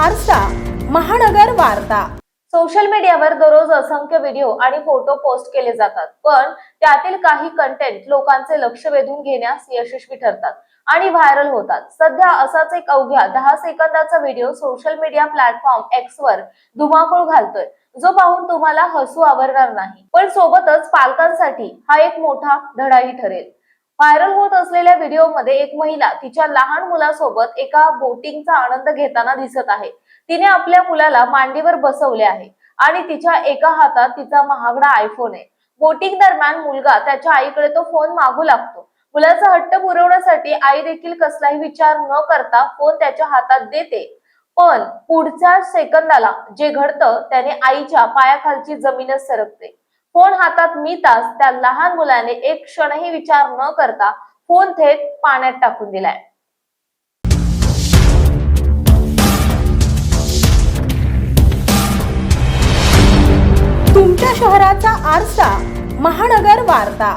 आरसा महानगर वार्ता। सोशल मीडियावर दररोज असंख्य व्हिडिओ आणि फोटो पोस्ट केले जातात, पण त्यातील काही कंटेंट लोकांचे लक्ष वेधून घेण्यास यशस्वी ठरतात आणि व्हायरल होतात। सध्या असाच एक अवघ्या 10 सेकंदाचा video social media platform x वर धुमाकूळ घालतोय, जो पाहून तुम्हाला हसू आवरणार नाही, पण सोबतच पालकांसाठी हा एक मोठा धडाही ठरेल। व्हायरल होत असलेल्या व्हिडिओमध्ये एक महिला तिच्या लहान मुलासोबत एका बोटिंगचा आनंद घेताना दिसत आहे। तिने आपल्या मुलाला मांडीवर बसवले आहे आणि तिच्या एका हातात तिचा महागडा आयफोन आहे। बोटिंग दरम्यान मुलगा त्याच्या आईकडे तो फोन मागू लागतो। मुलाचा हट्ट पुरवण्यासाठी आई देखील कसलाही विचार न करता फोन त्याच्या हातात देते, पण पुढच्या सेकंदाला जे घडतं त्याने आईच्या पायाखालची जमीनच सरकते। फोन हातात मिळताच त्या लहान मुलाने एक क्षणही विचार न करता फोन थेट पाण्यात टाकून दिलाय। तुमच्या शहराचा आरसा महानगर वार्ता।